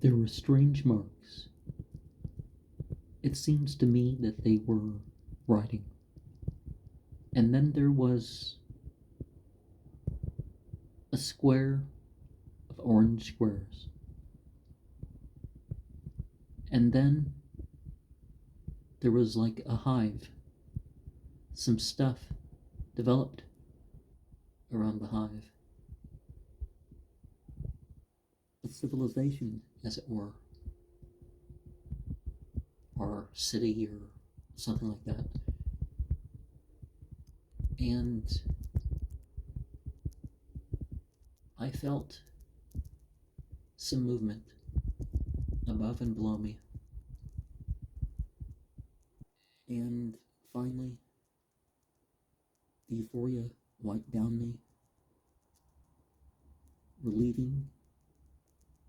There were strange marks. It seems to me that they were writing. And then there was a square of orange squares. And then there was like a hive. Some stuff developed around the hive. A civilization, as it were, or city, or something like that. And I felt some movement above and below me. And finally, the euphoria wiped down me, relieving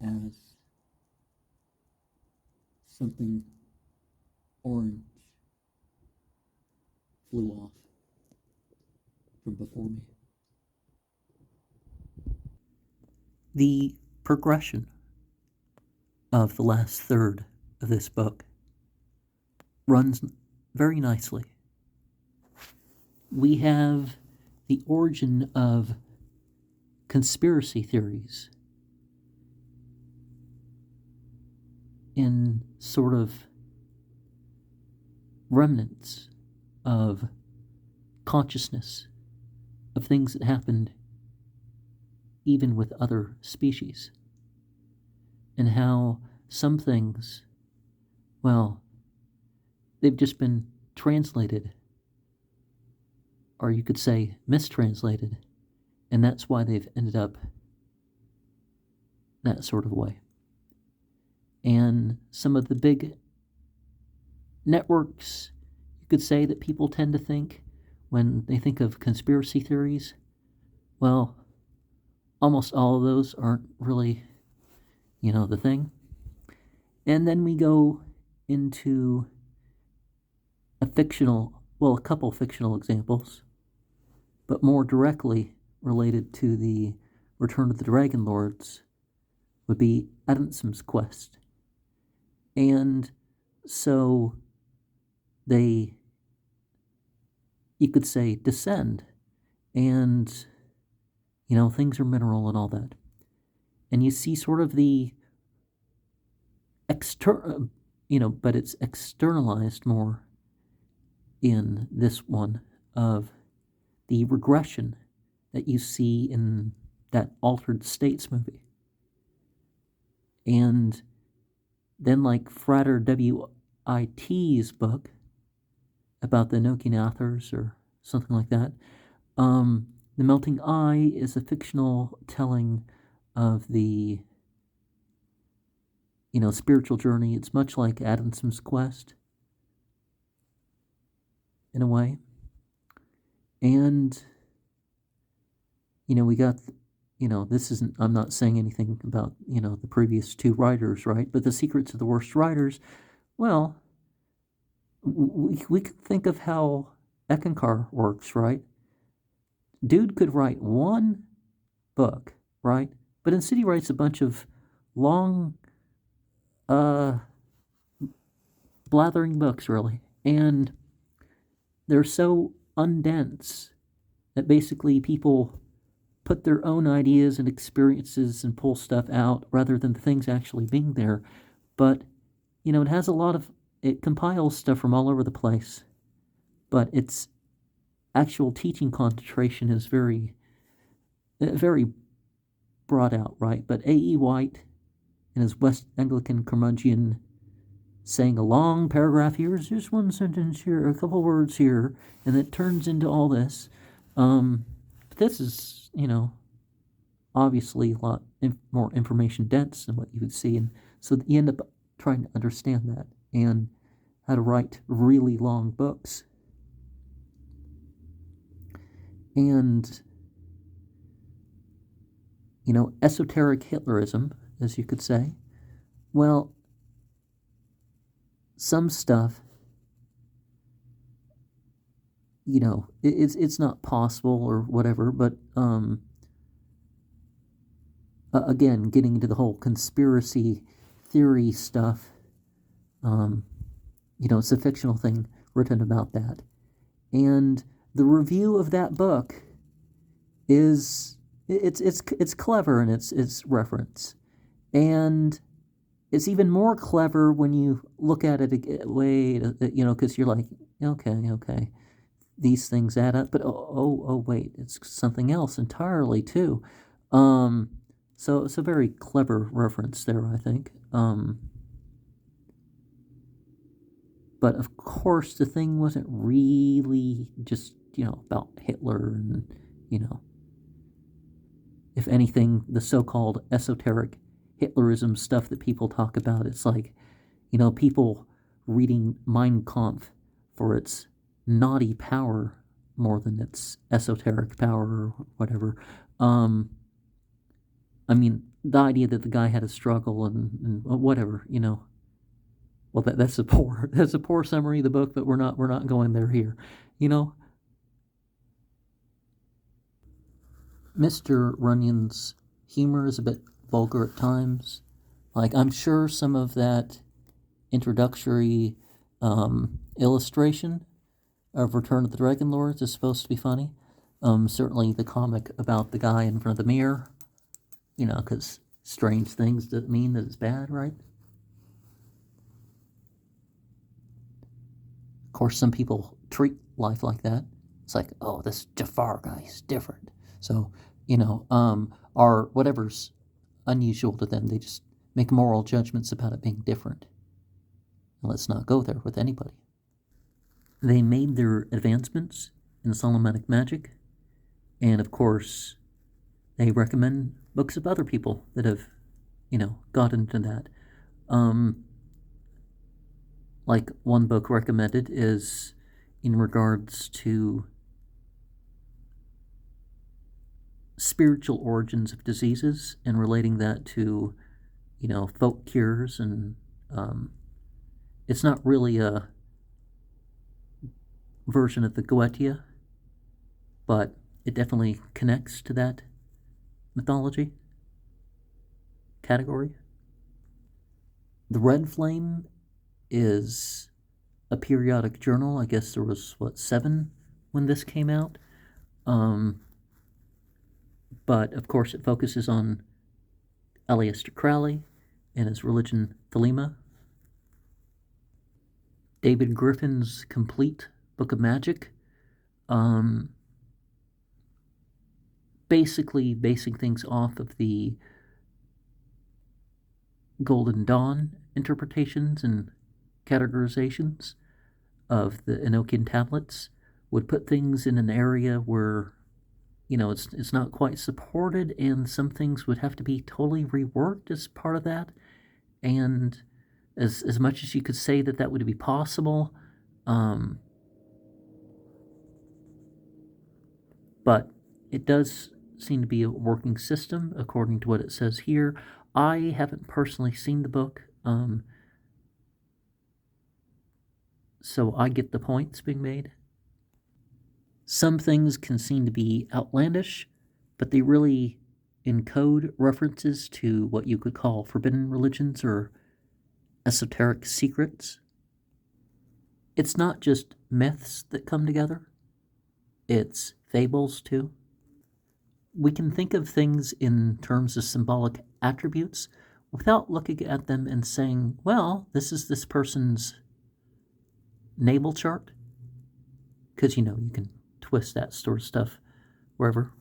as something orange flew off from before me. The progression of the last third of this book runs very nicely. We have the origin of conspiracy theories in sort of remnants of consciousness of things that happened even with other species, and how some things, well, they've just been translated, or you could say mistranslated, and that's why they've ended up that sort of way. And some of the big networks, you could say, that people tend to think when they think of conspiracy theories, well, almost all of those aren't really, the thing. And then we go into a couple fictional examples, but more directly related to the Return of the Dragon Lords would be Adamson's quest. And so they, you could say, descend, and things are mineral and all that. And you see sort of the but it's externalized more in this one of the regression that you see in that Altered States movie. And then like Frater W.I.T.'s book about the Nokinathers or something like that, The Melting Eye is a fictional telling of the spiritual journey. It's much like Adamson's quest in a way. And we got this isn't, I'm not saying anything about the previous two writers, right? But the Secrets of the Worst Writers, well, we could think of how Eckankar works, right? Dude could write one book, right? But instead he writes a bunch of long blathering books, really. And they're so undense that basically people put their own ideas and experiences and pull stuff out rather than the things actually being there. But, it has it compiles stuff from all over the place. But its actual teaching concentration is very, very brought out, right? But A.E. White, in his West Anglican curmudgeon, saying a long paragraph here, just one sentence here, a couple words here, and it turns into all this. But this is, obviously a lot more information dense than what you would see, and so you end up trying to understand that and how to write really long books. And, esoteric Hitlerism, as you could say, well, some stuff, it's not possible or whatever, but again, getting into the whole conspiracy theory stuff. It's a fictional thing written about that. And the review of that book is it's clever in its reference, and it's even more clever when you look at it. Because you're like, okay, these things add up, but oh wait, it's something else entirely too. So it's a very clever reference there, I think. But of course, the thing wasn't really just about Hitler and if anything, the so-called esoteric Hitlerism stuff that people talk about. It's like, people reading Mein Kampf for its naughty power more than its esoteric power or whatever. The idea that the guy had a struggle and whatever, Well, that's a poor summary of the book, but we're not going there here, Mr. Runyon's humor is a bit vulgar at times. Like, I'm sure some of that introductory illustration of Return of the Dragon Lords is supposed to be funny. Certainly the comic about the guy in front of the mirror, because strange things doesn't mean that it's bad, right? Of course, some people treat life like that. It's like, oh, this Jafar guy is different. So, or whatever's unusual to them, they just make moral judgments about it being different. And let's not go there with anybody. They made their advancements in Solomonic magic, and of course, they recommend books of other people that have, got into that. Like one book recommended is in regards to spiritual origins of diseases and relating that to, folk cures, and it's not really a version of the Goetia, but it definitely connects to that mythology category. The Red Flame is a periodic journal. I guess there was, 7 when this came out. But, of course, it focuses on Aleister Crowley and his religion, Thelema. David Griffin's complete Book of Magic. Basically basing things off of the Golden Dawn interpretations and categorizations of the Enochian tablets, would put things in an area where it's not quite supported, and some things would have to be totally reworked as part of that. And as much as you could say that would be possible, but it does seem to be a working system according to what it says here. I haven't personally seen the book, so I get the points being made. Some things can seem to be outlandish, but they really encode references to what you could call forbidden religions or esoteric secrets. It's not just myths that come together, it's fables too. We can think of things in terms of symbolic attributes without looking at them and saying, well, this is this person's natal chart. Because, you can twist that sort of stuff wherever.